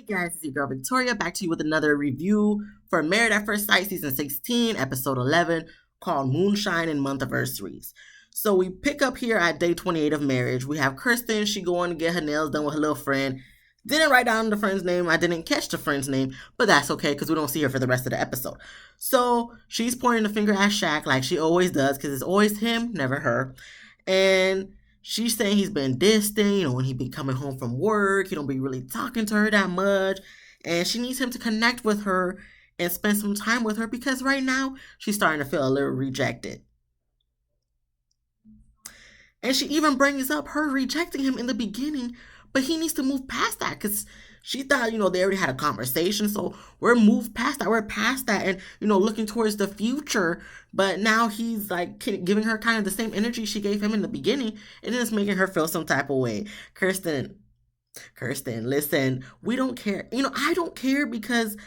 guys, it's your girl Victoria, back to you with another review for Married at First Sight Season 16, Episode 11, called Moonshine and Monthiversaries. So we pick up here at day 28 of marriage. We have Kristen, she going to get her nails done with her little friend. Didn't write down the friend's name, I didn't catch the friend's name, but that's okay because we don't see her for the rest of the episode. So she's pointing the finger at Shaq like she always does because it's always him, never her. And she's saying he's been distant, when he be coming home from work, he don't be really talking to her that much. And she needs him to connect with her and spend some time with her because right now she's starting to feel a little rejected. And she even brings up her rejecting him in the beginning, but he needs to move past that because she thought, they already had a conversation. So we're moved past that. We're past that and, looking towards the future. But now he's like giving her kind of the same energy she gave him in the beginning. And it's making her feel some type of way. Kirsten, listen, we don't care. I don't care because,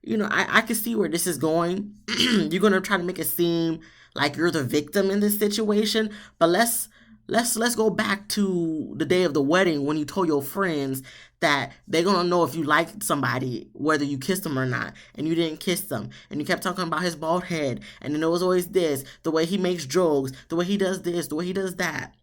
I can see where this is going. You're going to try to make it seem like you're the victim in this situation. But let's go back to the day of the wedding when you told your friends that they're gonna know if you liked somebody whether you kissed them or not, and you didn't kiss them, and you kept talking about his bald head, and then it was always this, the way he makes jokes, the way he does this, the way he does that.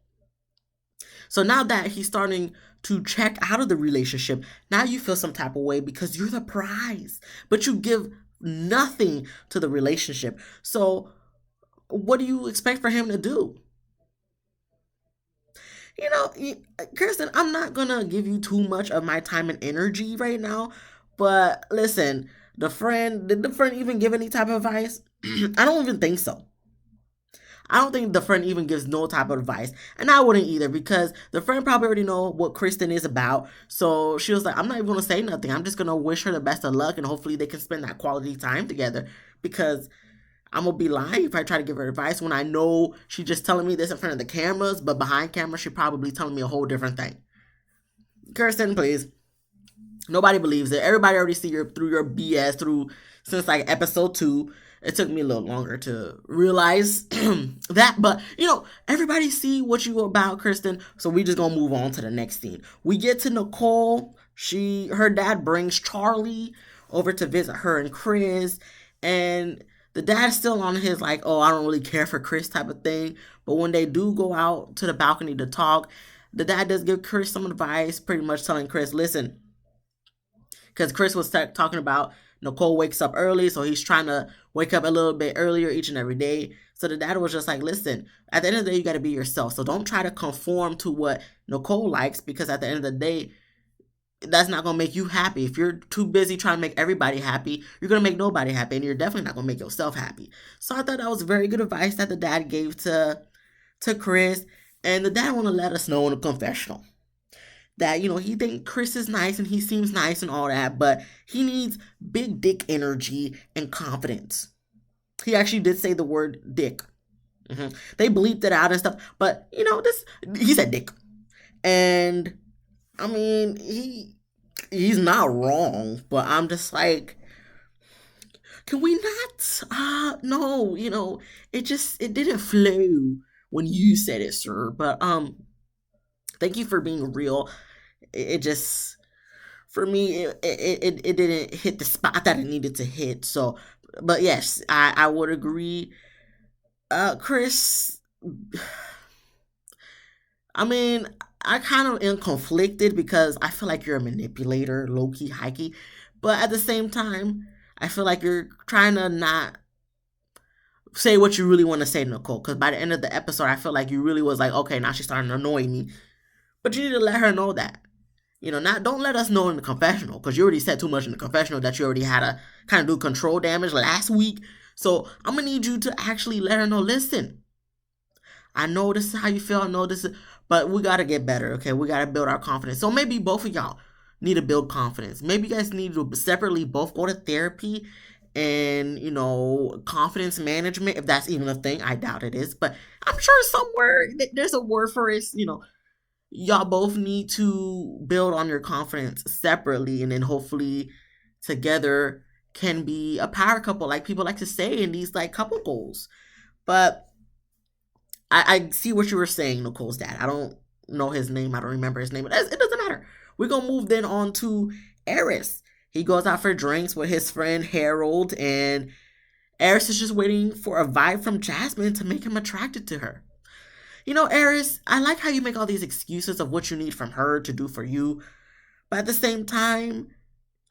So now that he's starting to check out of the relationship, now you feel some type of way because you're the prize, but you give nothing to the relationship. So what do you expect for him to do? Kirsten, I'm not gonna give you too much of my time and energy right now, but listen, did the friend even give any type of advice? I don't even think so. I don't think the friend even gives no type of advice, and I wouldn't either because the friend probably already know what Kristen is about. So she was like, I'm not even gonna say nothing. I'm just gonna wish her the best of luck, and hopefully they can spend that quality time together because I'm gonna be lying if I try to give her advice when I know she's just telling me this in front of the cameras, but behind camera, she probably telling me a whole different thing. Kirsten, please. Nobody believes it. Everybody already see through your BS since like episode 2. It took me a little longer to realize that, but everybody see what you about, Kristen. So we just gonna move on to the next scene. We get to Nicole. Her dad brings Charlie over to visit her and Chris, and the dad's still on his like, oh, I don't really care for Chris type of thing. But when they do go out to the balcony to talk, the dad does give Chris some advice, pretty much telling Chris, listen, because Chris was talking about Nicole wakes up early, so he's trying to wake up a little bit earlier each and every day. So the dad was just like, listen, at the end of the day, you got to be yourself. So don't try to conform to what Nicole likes because at the end of the day, that's not going to make you happy. If you're too busy trying to make everybody happy, you're going to make nobody happy, and you're definitely not going to make yourself happy. So I thought that was very good advice that the dad gave to Chris, and the dad want to let us know in a confessional that, he thinks Chris is nice and he seems nice and all that, but he needs big dick energy and confidence. He actually did say the word dick. They bleeped it out and stuff, but, he said dick. And I mean, he's not wrong, but I'm just like, can we not? No, it didn't flow when you said it, sir. But thank you for being real. It just, for me, it didn't hit the spot that it needed to hit. So, but yes, I would agree. Chris, I mean, I kind of am conflicted because I feel like you're a manipulator, low-key, high-key. But at the same time, I feel like you're trying to not say what you really want to say to Nicole. Because by the end of the episode, I feel like you really was like, okay, now she's starting to annoy me. But you need to let her know that. Don't let us know in the confessional. Because you already said too much in the confessional that you already had to kind of do control damage last week. So I'm going to need you to actually let her know, listen, I know this is how you feel. I know this is, but we got to get better, okay? We got to build our confidence. So maybe both of y'all need to build confidence. Maybe you guys need to separately both go to therapy and, confidence management, if that's even a thing. I doubt it is, but I'm sure somewhere there's a word for it. Y'all both need to build on your confidence separately, and then hopefully together can be a power couple, like people like to say in these like couple goals. But I see what you were saying, Nicole's dad. I don't know his name. I don't remember his name. But it doesn't matter. We're going to move then on to Eris. He goes out for drinks with his friend Harold, and Eris is just waiting for a vibe from Jasmine to make him attracted to her. Eris, I like how you make all these excuses of what you need from her to do for you, but at the same time,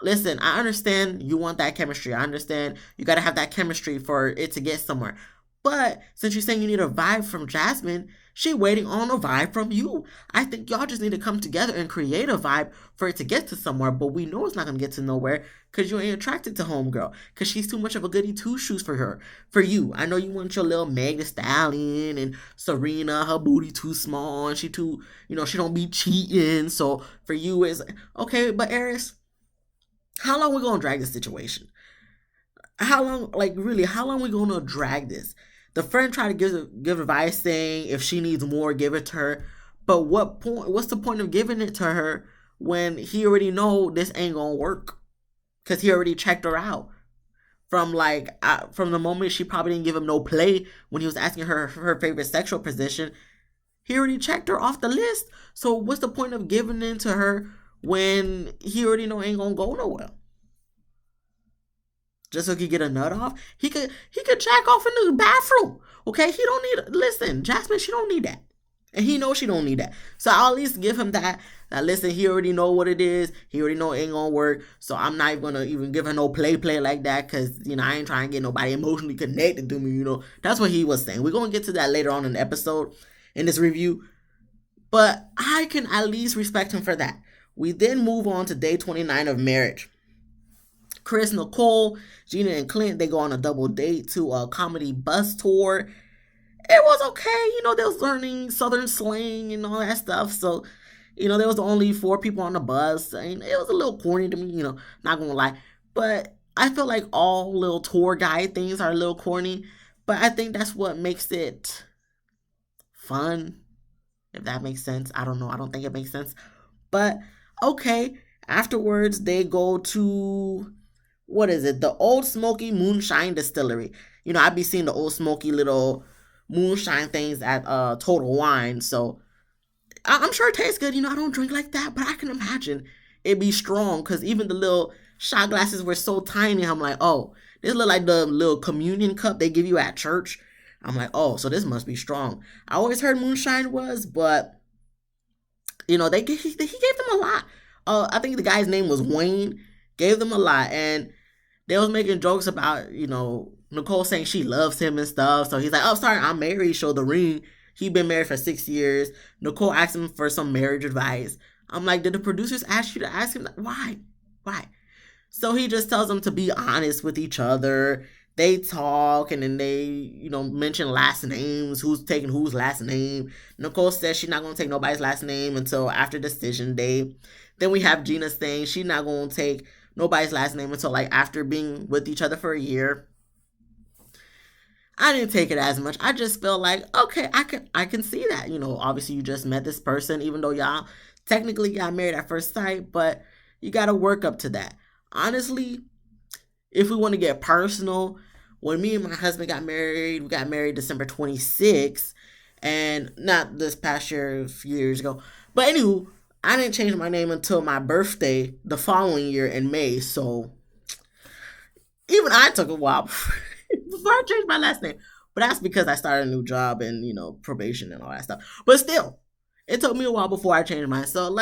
listen, I understand you want that chemistry. I understand you got to have that chemistry for it to get somewhere. But since you're saying you need a vibe from Jasmine, she waiting on a vibe from you. I think y'all just need to come together and create a vibe for it to get to somewhere. But we know it's not gonna get to nowhere because you ain't attracted to homegirl. Because she's too much of a goody two shoes for her. For you, I know you want your little Meg Thee Stallion and Serena. Her booty too small and she too, she don't be cheating. So for you, it's okay. But Eris, how long we gonna drag this situation? How long, like really, how long we gonna drag this? The friend tried to give advice saying if she needs more, give it to her. But what point? What's the point of giving it to her when he already know this ain't gonna work? Cause he already checked her out from the moment she probably didn't give him no play when he was asking her favorite sexual position. He already checked her off the list. So what's the point of giving it to her when he already know ain't gonna go nowhere? Just so he could get a nut off. He could jack off in the bathroom. Okay, he don't need. Listen, Jasmine, she don't need that, and he knows she don't need that. So I'll at least give him that. That listen, he already know what it is. He already know it ain't gonna work. So I'm not even gonna even give her no play like that because I ain't trying to get nobody emotionally connected to me. That's what he was saying. We're gonna get to that later on in the episode in this review, but I can at least respect him for that. We then move on to day 29 of marriage. Chris, Nicole, Gina, and Clint, they go on a double date to a comedy bus tour. It was okay. They was learning Southern slang and all that stuff. So, there was only 4 people on the bus. And it was a little corny to me, not gonna lie. But I feel like all little tour guide things are a little corny. But I think that's what makes it fun, if that makes sense. I don't know. I don't think it makes sense. But, okay. Afterwards, they go to what is it? The Old Smoky Moonshine Distillery. I'd be seeing the Old Smoky little moonshine things at Total Wine. So I'm sure it tastes good. I don't drink like that, but I can imagine it'd be strong because even the little shot glasses were so tiny. I'm like, oh, this look like the little communion cup they give you at church. I'm like, oh, so this must be strong. I always heard moonshine was, but he gave them a lot. I think the guy's name was Wayne. Gave them a lot, and they was making jokes about, Nicole saying she loves him and stuff. So he's like, oh, sorry, I'm married. Show the ring. He been married for 6 years. Nicole asked him for some marriage advice. I'm like, did the producers ask you to ask him that? Why? So he just tells them to be honest with each other. They talk, and then they, mention last names, who's taking whose last name. Nicole says she's not going to take nobody's last name until after decision day. Then we have Gina saying she's not going to take nobody's last name until after being with each other for a year. I didn't take it as much. I just felt like, okay, I can see that. Obviously you just met this person, even though y'all technically got married at first sight, but you got to work up to that. Honestly, if we want to get personal, when me and my husband got married, we got married December 26th, and not this past year, a few years ago. But anywho, I didn't change my name until my birthday the following year in May. So even I took a while before I changed my last name. But that's because I started a new job and, probation and all that stuff. But still, it took me a while before I changed mine. So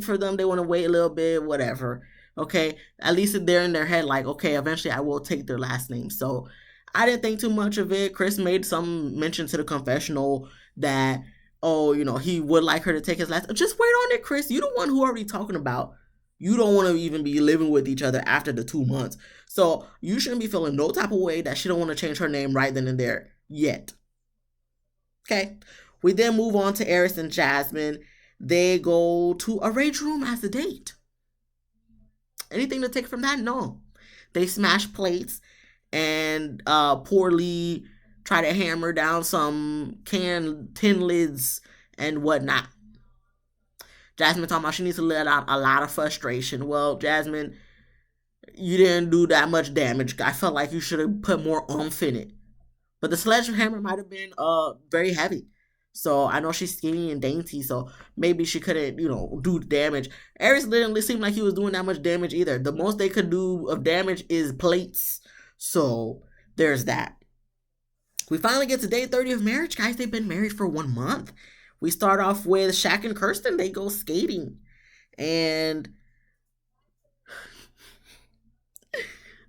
for them, they want to wait a little bit, whatever. Okay. At least they're in their head okay, eventually I will take their last name. So I didn't think too much of it. Chris made some mention to the confessional that, oh, he would like her to take his last. Just wait on it, Chris. You the one who already talking about you don't want to even be living with each other after the 2 months. So you shouldn't be feeling no type of way that she don't want to change her name right then and there yet. Okay. We then move on to Eris and Jasmine. They go to a rage room as a date. Anything to take from that? No. They smash plates and poorly try to hammer down some tin lids and whatnot. Jasmine talking about she needs to let out a lot of frustration. Well, Jasmine, you didn't do that much damage. I felt like you should have put more oomph in it. But the sledgehammer might have been very heavy. So I know she's skinny and dainty, so maybe she couldn't, do damage. Ares didn't seem like he was doing that much damage either. The most they could do of damage is plates. So there's that. We finally get to day 30 of marriage, guys. They've been married for 1 month. We start off with Shaq and Kirsten. They go skating. And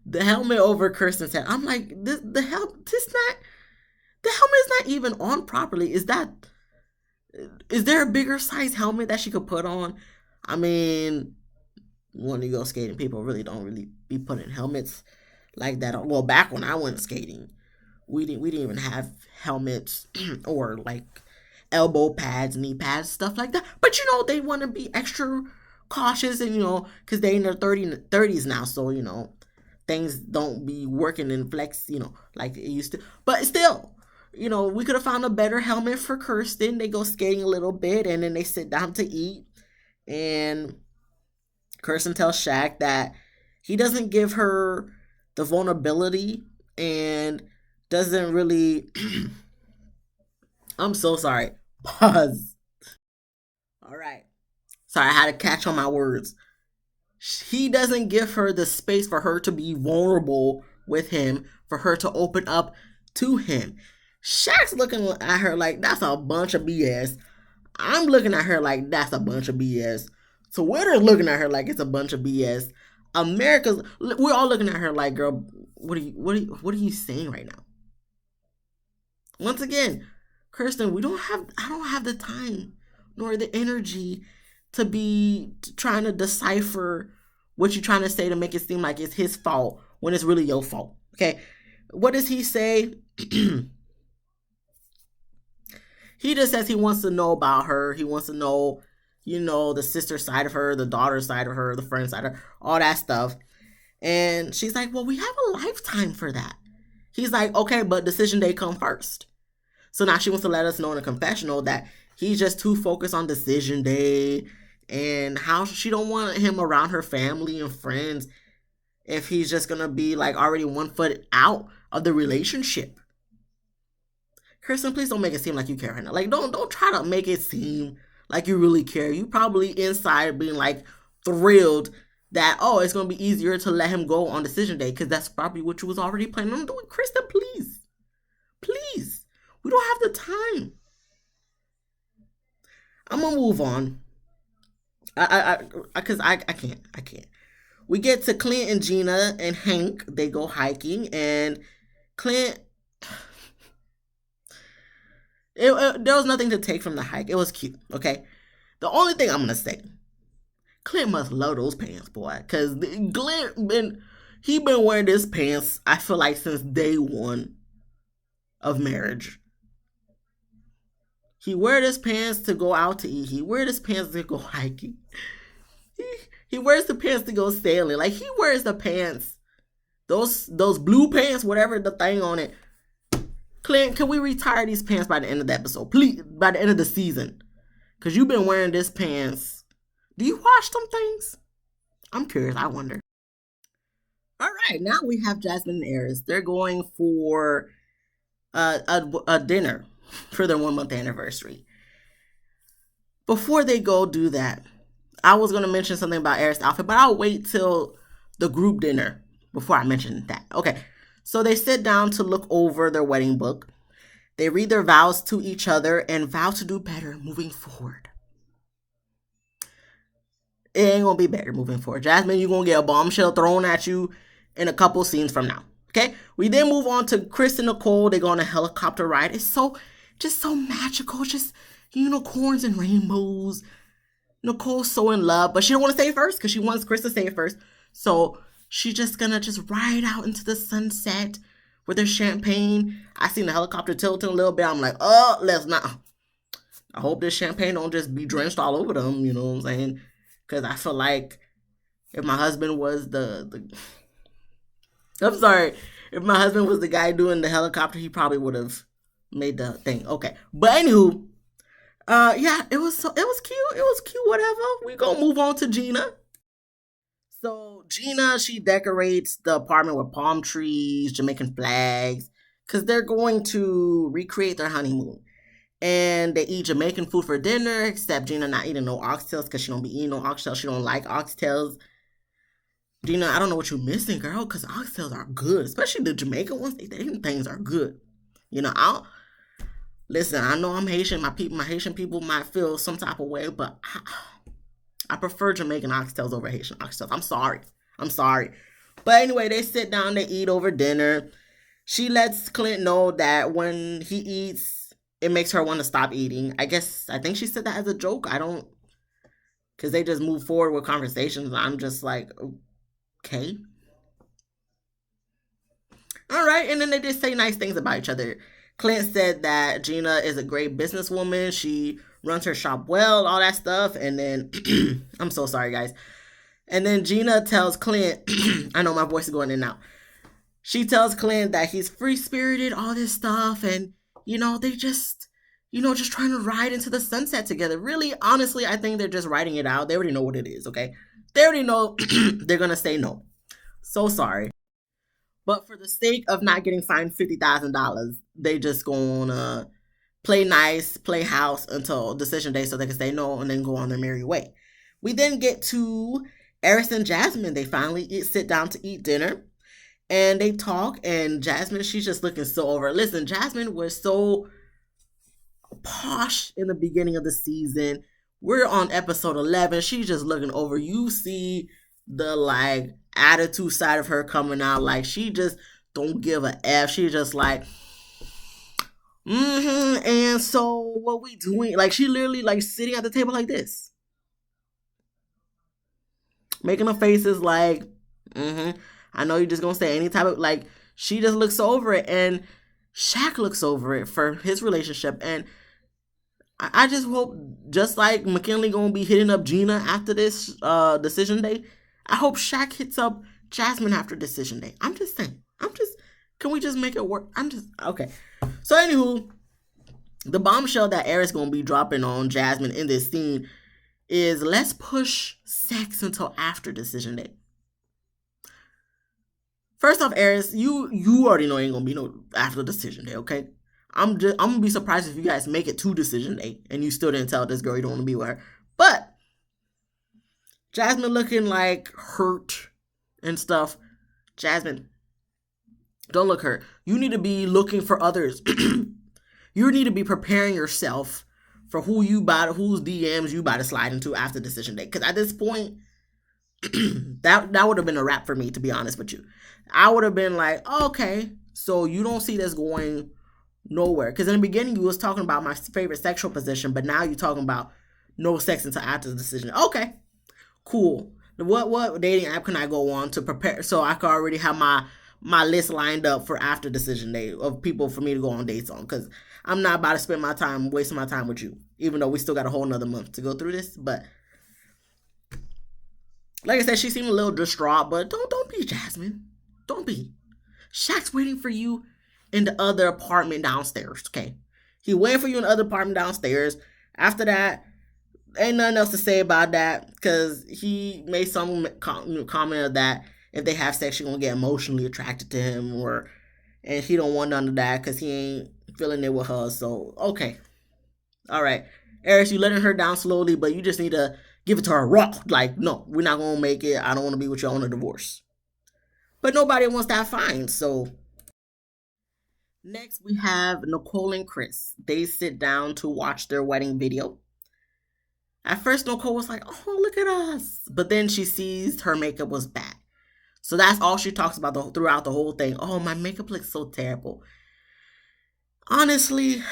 the helmet over Kirsten's head. I'm like, the helmet's not even on properly. Is there a bigger size helmet that she could put on? I mean, when you go skating, people don't really be putting helmets like that on. Well, back when I went skating, we didn't even have helmets or like elbow pads, knee pads, stuff like that. But they want to be extra cautious, and because they in their 30s now, so things don't be working in flex, like it used to. But still, we could have found a better helmet for Kirsten. They go skating a little bit, and then they sit down to eat. And Kirsten tells Shaq that he doesn't give her the vulnerability and doesn't really. I'm so sorry. Pause. All right. Sorry, I had to catch on my words. He doesn't give her the space for her to be vulnerable with him, for her to open up to him. Shaq's looking at her like that's a bunch of BS. I'm looking at her like that's a bunch of BS. Twitter's looking at her like it's a bunch of BS. We're all looking at her like, girl, what are you saying right now? Once again, Kirsten, I don't have the time nor the energy to be trying to decipher what you're trying to say to make it seem like it's his fault when it's really your fault. Okay. What does he say? He just says he wants to know about her. He wants to know, the sister side of her, the daughter side of her, the friend side of her, all that stuff. And she's like, well, we have a lifetime for that. He's like, okay, but decision day come first. So now she wants to let us know in a confessional that he's just too focused on decision day and how she don't want him around her family and friends if he's just going to be like already 1 foot out of the relationship. Kirsten, please don't make it seem like you care right now. Like, don't try to make it seem like you really care. You probably inside being like thrilled that, it's going to be easier to let him go on decision day because that's probably what you was already planning on doing. Kristen, please. Please. We don't have the time. I'm going to move on. Because I can't. We get to Clint and Gina and Hank. They go hiking and Clint... there was nothing to take from the hike. It was cute, okay? The only thing I'm going to say, Clint must love those pants, boy. Because he been wearing this pants, I feel like, since day one of marriage. He wears his pants to go out to eat. He wears his pants to go hiking. He wears the pants to go sailing. Like, he wears the pants. Those blue pants, whatever the thing on it. Clint, can we retire these pants by the end of the episode? Please, by the end of the season. Because you've been wearing this pants. Do you wash them things? I'm curious. I wonder. All right. Now we have Jasmine and Aries. They're going for a dinner for their 1 month anniversary. Before they go do that, I was going to mention something about Aries' outfit, but I'll wait till the group dinner before I mention that. Okay. So they sit down to look over their wedding book. They read their vows to each other and vow to do better moving forward. It ain't going to be better moving forward. Jasmine, you're going to get a bombshell thrown at you in a couple scenes from now. Okay? We then move on to Chris and Nicole. They go on a helicopter ride. It's just so magical. Just unicorns and rainbows. Nicole's so in love, but she don't want to say it first because she wants Chris to say it first. So she's just gonna just ride out into the sunset with her champagne. I seen the helicopter tilting a little bit. I'm like, let's not. I hope this champagne don't just be drenched all over them. You know what I'm saying? Because I feel like if my husband was I'm sorry. If my husband was the guy doing the helicopter, he probably would have made the thing. Okay. But anywho, yeah, it was cute. It was cute, whatever. We gonna move on to Gina. So Gina, she decorates the apartment with palm trees, Jamaican flags, because they're going to recreate their honeymoon. And they eat Jamaican food for dinner, except Gina not eating no oxtails because she don't be eating no oxtails. She don't like oxtails. Gina, I don't know what you're missing, girl, because oxtails are good, especially the Jamaican ones. Them things are good. I'll listen. I know I'm Haitian. My Haitian people might feel some type of way, but I prefer Jamaican oxtails over Haitian oxtails. I'm sorry. But anyway, they sit down, they eat over dinner. She lets Clint know that when he eats, it makes her want to stop eating. I think she said that as a joke. I don't, because they just move forward with conversations. I'm just like, okay. All right. And then they just say nice things about each other. Clint said that Gina is a great businesswoman. She runs her shop well, all that stuff. And then, I'm so sorry, guys. And then Gina tells Clint, I know my voice is going in and out. She tells Clint that he's free spirited, all this stuff. And, they just, just trying to ride into the sunset together. Really, honestly, I think they're just writing it out. They already know what it is, okay? They already know they're going to say no. So sorry. But for the sake of not getting fined $50,000, they just gonna play nice, play house until decision day so they can say no and then go on their merry way. We then get to Eris and Jasmine. They finally sit down to eat dinner and they talk. And Jasmine, she's just looking so over. Listen, Jasmine was so posh in the beginning of the season. We're on episode 11. She's just looking over. You see the attitude side of her coming out. Like, she just don't give a F. She's just like, and so what we doing? Like, she literally sitting at the table like this, making her faces like, I know you're just gonna say any type of she just looks over it. And Shaq looks over it for his relationship. And I just hope, just like McKinley gonna be hitting up Gina after this decision day, I hope Shaq hits up Jasmine after decision day. I'm just saying. Can we just make it work? Okay. So anywho, the bombshell that Eris gonna be dropping on Jasmine in this scene is, let's push sex until after decision day. First off, Eris, you already know ain't gonna be no after decision day, okay? I'm gonna be surprised if you guys make it to decision day and you still didn't tell this girl you don't want to be with her. But Jasmine looking hurt and stuff. Jasmine, don't look hurt. You need to be looking for others. You need to be preparing yourself for whose DMs you about to slide into after decision day. Because at this point, that would have been a wrap for me, to be honest with you. I would have been like, okay, so you don't see this going nowhere. Because in the beginning, you was talking about my favorite sexual position, but now you're talking about no sex until after the decision. Okay, cool. What dating app can I go on to prepare so I can already have my list lined up for after decision day of people for me to go on dates on? Because I'm not about to spend wasting my time with you, even though we still got a whole nother month to go through this. But like I said, she seemed a little distraught, but don't be, Jasmine. Don't be. Shaq's waiting for you in the other apartment downstairs, okay? He waiting for you in the other apartment downstairs. After that, ain't nothing else to say about that, because he made some comment of that if they have sex, she's gonna get emotionally attracted to him, and he don't want none of that because he ain't feeling it with her. So, okay. All right. Eris, you letting her down slowly, but you just need to give it to her raw. No, we're not gonna make it. I don't want to be with you on a divorce. But nobody wants that fine, so. Next, we have Nicole and Chris. They sit down to watch their wedding video. At first, Nicole was like, oh, look at us. But then she sees her makeup was bad. So that's all she talks about throughout the whole thing. Oh, my makeup looks so terrible. Honestly,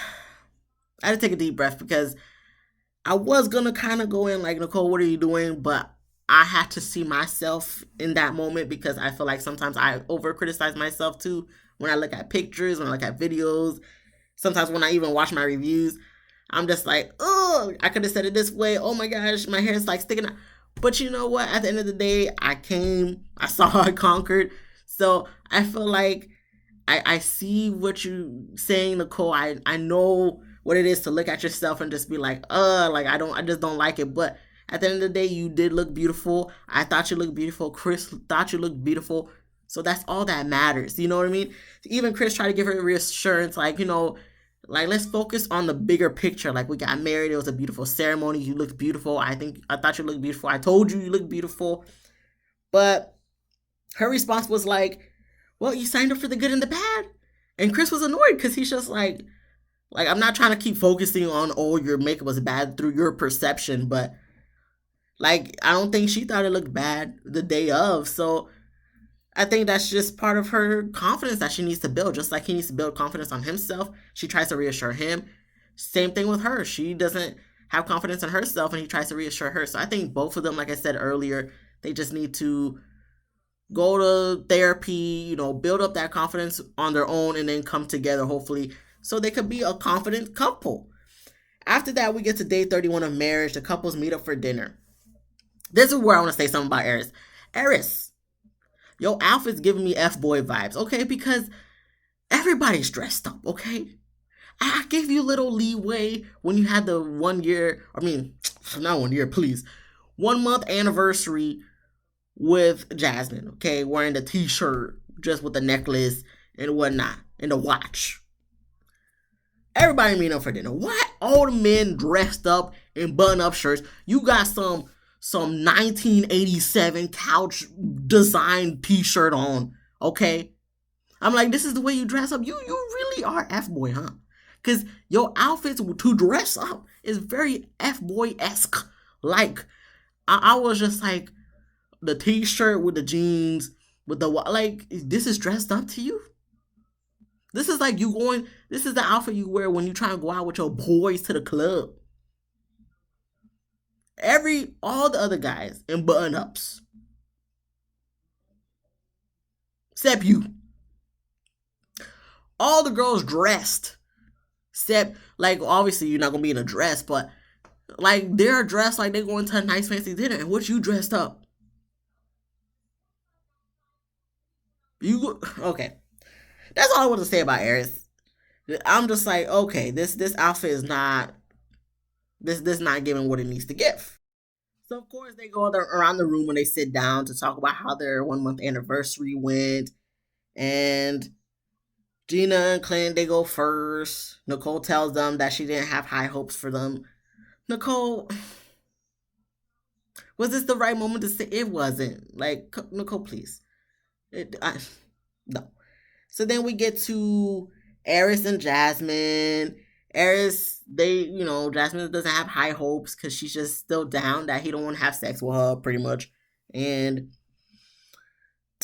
I had to take a deep breath because I was going to kind of go in like, Nicole, what are you doing? But I had to see myself in that moment because I feel like sometimes I over-criticize myself too when I look at pictures, when I look at videos. Sometimes when I even watch my reviews, I'm just like, oh, I could have said it this way. Oh my gosh, my hair is sticking out. But you know what? At the end of the day, I saw, I conquered. So I feel like I see what you're saying, Nicole. I know what it is to look at yourself and just be like, I just don't like it. But at the end of the day, you did look beautiful. I thought you looked beautiful. Chris thought you looked beautiful. So that's all that matters. You know what I mean? Even Chris tried to give her reassurance, Like, let's focus on the bigger picture. Like, we got married. It was a beautiful ceremony. You looked beautiful. I thought you looked beautiful. I told you you looked beautiful. But her response was like, well, you signed up for the good and the bad. And Chris was annoyed because he's just like, I'm not trying to keep focusing on, oh, your makeup was bad through your perception, but like, I don't think she thought it looked bad the day of. So I think that's just part of her confidence that she needs to build. Just like he needs to build confidence on himself, she tries to reassure him. Same thing with her. She doesn't have confidence in herself, and he tries to reassure her. So I think both of them, like I said earlier, they just need to go to therapy, build up that confidence on their own, and then come together, hopefully, so they could be a confident couple. After that, we get to day 31 of marriage. The couples meet up for dinner. This is where I want to say something about Eris. Eris, your outfit's giving me F-boy vibes, okay? Because everybody's dressed up, okay? I gave you a little leeway when you had the 1 year, I mean, not 1 year, please, 1 month anniversary with Jasmine, okay? Wearing the t-shirt, just with the necklace and whatnot, and the watch. Everybody meeting up for dinner. What? All the men dressed up in button-up shirts. You got some 1987 couch design t-shirt on, okay? I'm like, this is the way you dress up. You really are F-boy, huh? Because your outfits to dress up is very F-boy-esque. Like, I was just like, the t-shirt with the jeans, with the, like, this is dressed up to you? This is like this is the outfit you wear when you try to go out with your boys to the club. All the other guys in button-ups. Except you. All the girls dressed. Except, like, obviously you're not going to be in a dress, but, like, they're dressed like they're going to a nice fancy dinner. And what you dressed up? Okay. That's all I want to say about Eris. I'm just like, okay, this outfit is not this not giving what it needs to give. So of course they go around the room when they sit down to talk about how their 1 month anniversary went. And Gina and Clint, they go first. Nicole tells them that she didn't have high hopes for them. Nicole, was this the right moment to say? It wasn't. Like, Nicole, please. No. So then we get to Eris and Jasmine. Eris, Jasmine doesn't have high hopes because she's just still down that he don't want to have sex with her, pretty much. And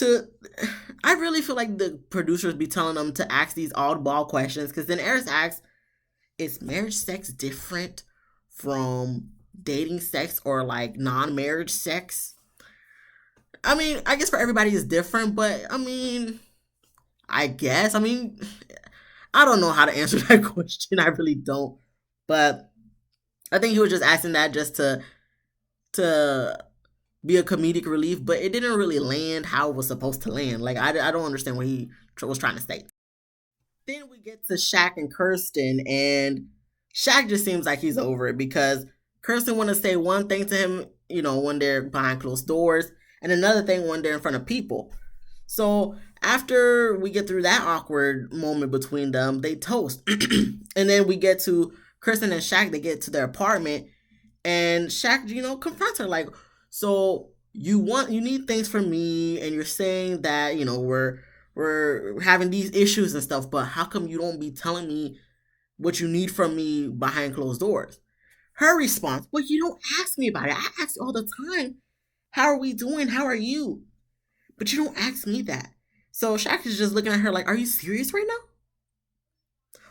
I really feel like the producers be telling them to ask these oddball questions, because then Eris asks, is marriage sex different from dating sex or like non-marriage sex? I mean, I guess for everybody it's different, but I mean, I guess. I mean, I don't know how to answer that question. I really don't. But I think he was just asking that just to be a comedic relief, but it didn't really land how it was supposed to land. Like, I don't understand what he was trying to say. Then we get to Shaq and Kirsten, and Shaq just seems like he's over it because Kirsten want to say one thing to him, when they're behind closed doors, and another thing when they're in front of people. So after we get through that awkward moment between them, they toast. And then we get to Kristen and Shaq. They get to their apartment, and Shaq, confronts her like, so you need things from me, and you're saying that, we're having these issues and stuff, but how come you don't be telling me what you need from me behind closed doors? Her response, well, you don't ask me about it. I ask you all the time. How are we doing? How are you? But you don't ask me that. So Shaq is just looking at her like, are you serious right now?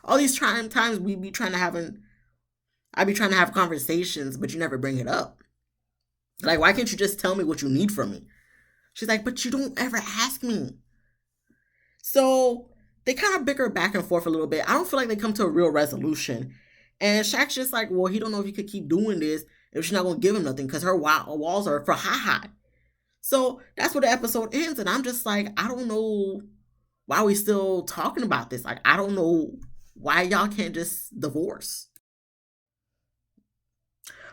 All these times I be trying to have conversations, but you never bring it up. Like, why can't you just tell me what you need from me? She's like, but you don't ever ask me. So they kind of bicker back and forth a little bit. I don't feel like they come to a real resolution. And Shaq's just like, well, he don't know if he could keep doing this if she's not going to give him nothing because her walls are for ha-ha. So that's where the episode ends. And I'm just like, I don't know why we still talking about this. Like, I don't know why y'all can't just divorce.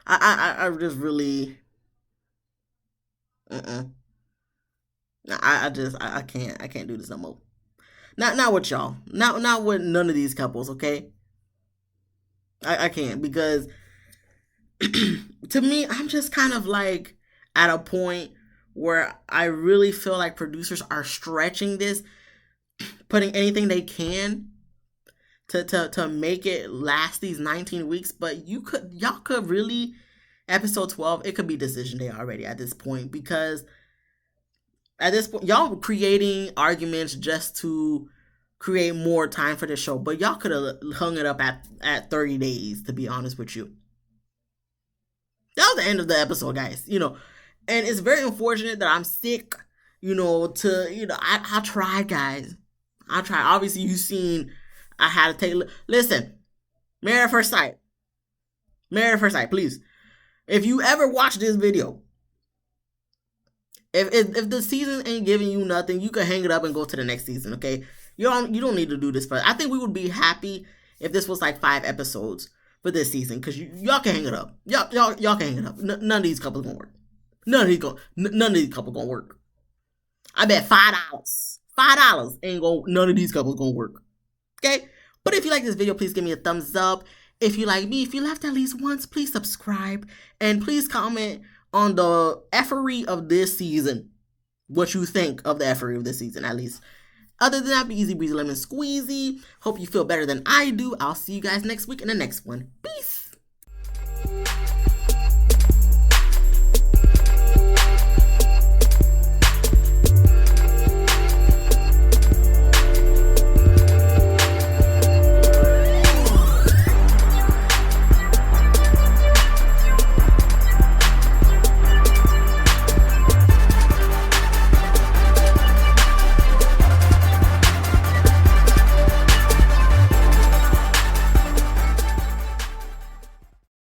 I just really, I can't do this no more. Not with y'all. Not with none of these couples, okay? I can't because to me, I'm just kind of like at a point where I really feel like producers are stretching this, putting anything they can to make it last these 19 weeks. But y'all could really, episode 12, it could be decision day already at this point, because at this point y'all creating arguments just to create more time for the show, but y'all could have hung it up at 30 days, to be honest with you. That was the end of the episode, guys. And it's very unfortunate that I'm sick. I tried, guys. I tried. Obviously, you've seen. I had to take. Listen, Married at First Sight. Married at First Sight, please. If you ever watch this video, if the season ain't giving you nothing, you can hang it up and go to the next season. Okay, you don't need to do this. I think we would be happy if this was like 5 episodes for this season, because y'all can hang it up. Y'all can hang it up. None of these couples gonna work. None of these couples gonna work. I bet $5 ain't gonna. None of these couples gonna work. Okay. But if you like this video, please give me a thumbs up. If you like me, if you left at least once, please subscribe. And please comment on the effery of this season. What you think of the effery of this season, at least. Other than that, be easy breezy lemon squeezy. Hope you feel better than I do. I'll see you guys next week in the next one.